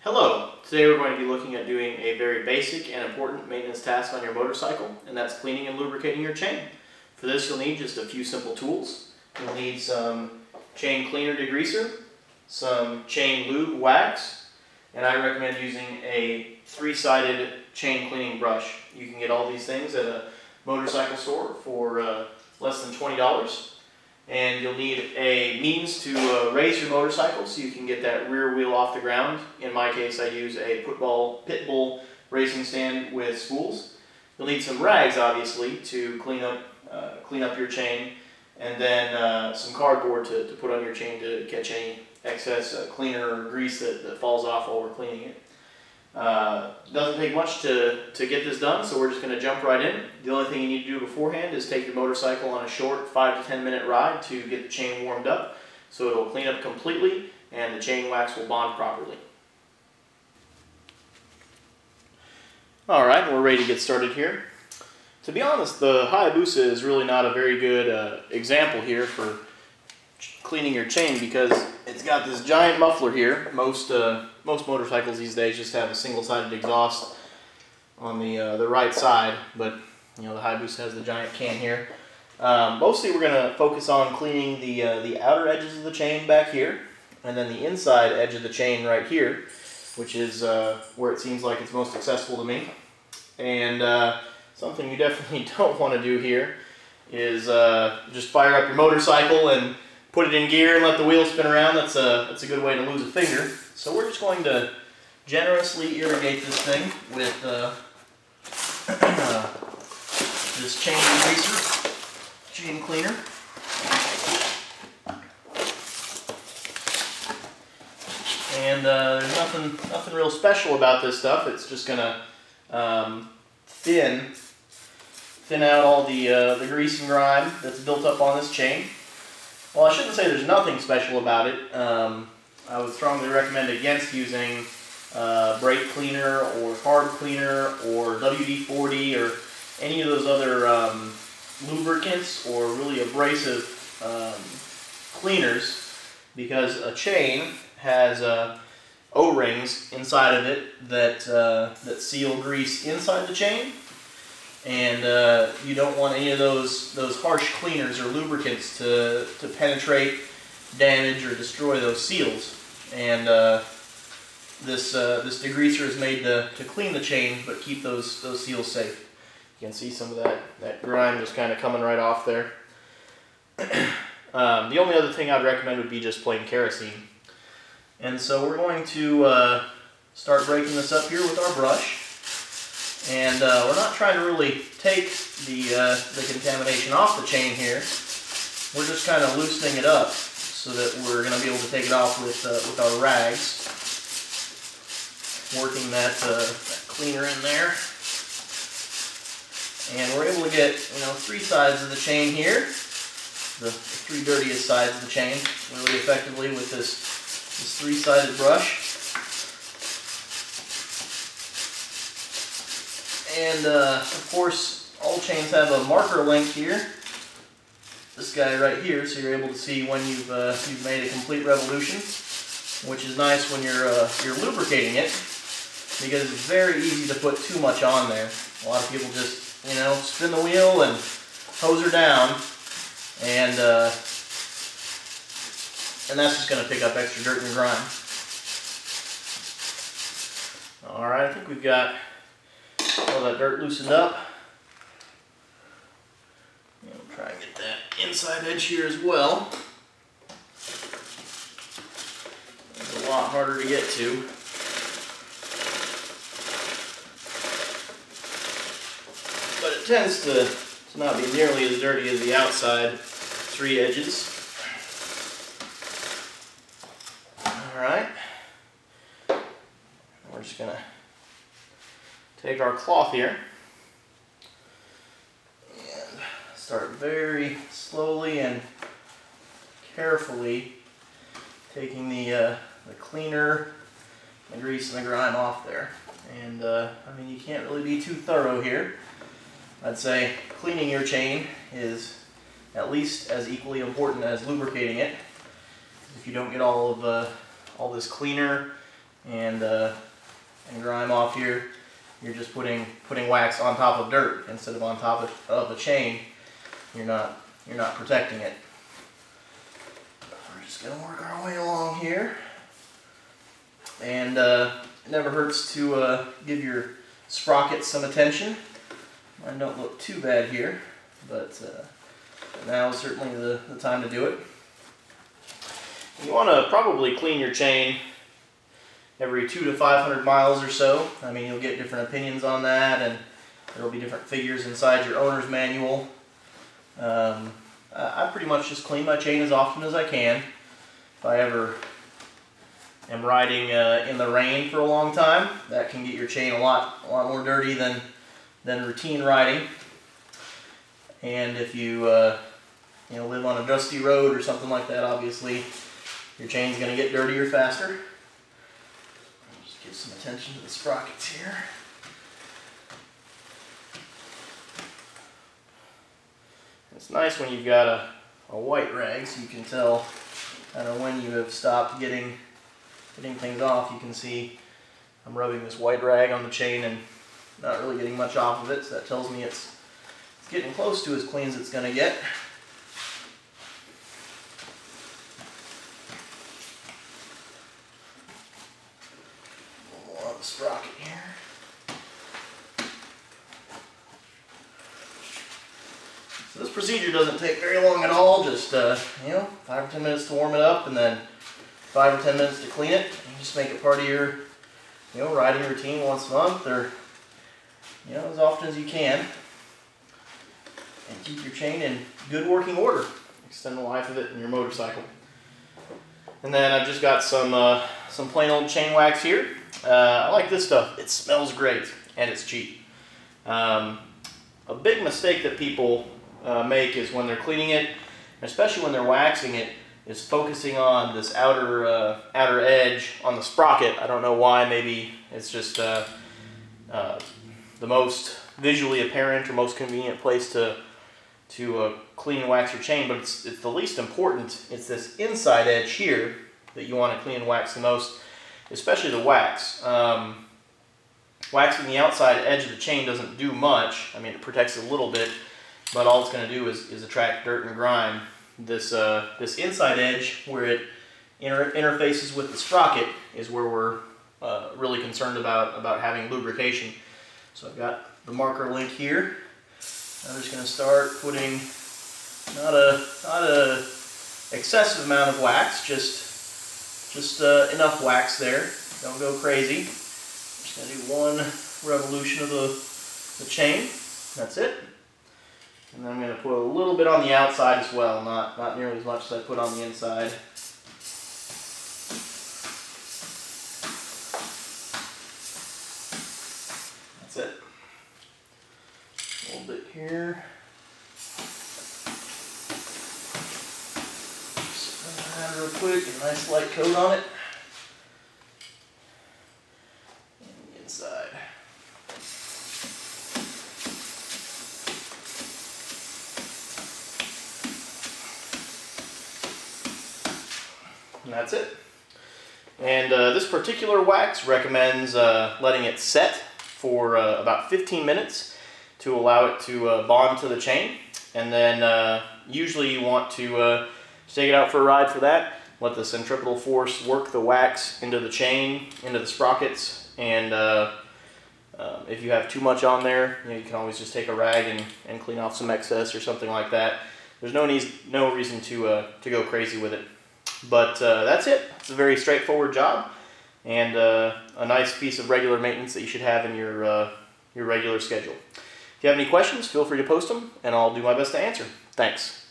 Hello! Today we're going to be looking at doing a very basic and important maintenance task on your motorcycle, and that's cleaning and lubricating your chain. For this you'll need just a few simple tools. You'll need some chain cleaner degreaser, some chain lube wax, and I recommend using a three-sided chain cleaning brush. You can get all these things at a motorcycle store for less than $20. And you'll need a means to raise your motorcycle so you can get that rear wheel off the ground. In my case, I use a pit bull racing stand with spools. You'll need some rags, obviously, to clean up your chain, and then some cardboard to put on your chain to catch any excess cleaner or grease that falls off while we're cleaning it. Doesn't take much to get this done, so we're just going to jump right in. The only thing you need to do beforehand is take your motorcycle on a short 5 to 10 minute ride to get the chain warmed up, so it'll clean up completely and the chain wax will bond properly. Alright, we're ready to get started here. To be honest, the Hayabusa is really not a very good example here for cleaning your chain because it's got this giant muffler here. Most motorcycles these days just have a single-sided exhaust on the right side, but you know the Hayabusa has the giant can here. Mostly we're going to focus on cleaning the outer edges of the chain back here, and then the inside edge of the chain right here, which is where it seems like it's most accessible to me. And something you definitely don't want to do here is just fire up your motorcycle and put it in gear and let the wheels spin around. That's a good way to lose a finger. So we're just going to generously irrigate this thing with this chain degreaser, chain cleaner. And there's nothing real special about this stuff. It's just gonna thin out all the grease and grime that's built up on this chain. Well, I shouldn't say there's nothing special about it. I would strongly recommend against using brake cleaner or carb cleaner or WD-40 or any of those other lubricants or really abrasive cleaners, because a chain has O-rings inside of it that seal grease inside the chain. And you don't want any of those harsh cleaners or lubricants to penetrate, damage, or destroy those seals. And this degreaser is made to clean the chain but keep those seals safe. You can see some of that grime just kind of coming right off there. The only other thing I'd recommend would be just plain kerosene. And so we're going to start breaking this up here with our brush. And we're not trying to really take the contamination off the chain here. We're just kind of loosening it up so that we're going to be able to take it off with our rags. Working that cleaner in there. And we're able to get, three sides of the chain here, the three dirtiest sides of the chain, really effectively with this three-sided brush. And of course, all chains have a marker link here. This guy right here, so you're able to see when you've made a complete revolution, which is nice when you're lubricating it, because it's very easy to put too much on there. A lot of people just spin the wheel and hose her down, and that's just going to pick up extra dirt and grime. All right, I think we've got all that dirt loosened up. And we'll try and get that inside edge here as well. It's a lot harder to get to. But it tends to not be nearly as dirty as the outside three edges. Alright. We're just going to take our cloth here and start very slowly and carefully taking the cleaner, the grease, and the grime off there. And I mean, you can't really be too thorough here. I'd say cleaning your chain is at least as equally important as lubricating it. If you don't get all this cleaner and grime off here. You're just putting wax on top of dirt instead of on top of the chain. You're not protecting it. We're just gonna work our way along here, and it never hurts to give your sprockets some attention. Mine don't look too bad here, but now is certainly the time to do it. You want to probably clean your chain every 200 to 500 miles or so. I mean, you'll get different opinions on that, and there will be different figures inside your owner's manual. I pretty much just clean my chain as often as I can. If I ever am riding in the rain for a long time, that can get your chain a lot more dirty than routine riding. And if you live on a dusty road or something like that, obviously your chain's going to get dirtier faster. Just give some attention to the sprockets here. It's nice when you've got a white rag, so you can tell kind of when you have stopped getting things off. You can see I'm rubbing this white rag on the chain and not really getting much off of it, so that tells me it's getting close to as clean as it's going to get. More on the sprocket here. So this procedure doesn't take very long at all, just 5 or 10 minutes to warm it up, and then 5 or 10 minutes to clean it. You just make it part of your riding routine once a month, or as often as you can, and keep your chain in good working order. Extend the life of it in your motorcycle. And then I've just got some plain old chain wax here. I like this stuff. It smells great and it's cheap. A big mistake that people make is when they're cleaning it, especially when they're waxing it, is focusing on this outer edge on the sprocket. I don't know why. Maybe it's just the most visually apparent or most convenient place to clean and wax your chain, but it's the least important. It's this inside edge here that you want to clean and wax the most, especially the wax. Waxing the outside edge of the chain doesn't do much. I mean, it protects it a little bit, but all it's going to do is attract dirt and grime. This inside edge, where it interfaces with the sprocket, is where we're really concerned about having lubrication. So I've got the marker link here. I'm just going to start putting not a excessive amount of wax, just enough wax there. Don't go crazy. Just going to do one revolution of the chain. That's it. And then I'm going to put a little bit on the outside as well, not nearly as much as I put on the inside. That's it. A little bit here. Just run that real quick, get a nice light coat on it. And the inside. And that's it. And this particular wax recommends letting it set for about 15 minutes to allow it to bond to the chain. And then usually you want to take it out for a ride for that. Let the centripetal force work the wax into the chain, into the sprockets. And if you have too much on there, you can always just take a rag and clean off some excess or something like that. There's no reason to go crazy with it. But that's it. It's a very straightforward job, and a nice piece of regular maintenance that you should have in your regular schedule. If you have any questions, feel free to post them, and I'll do my best to answer. Thanks.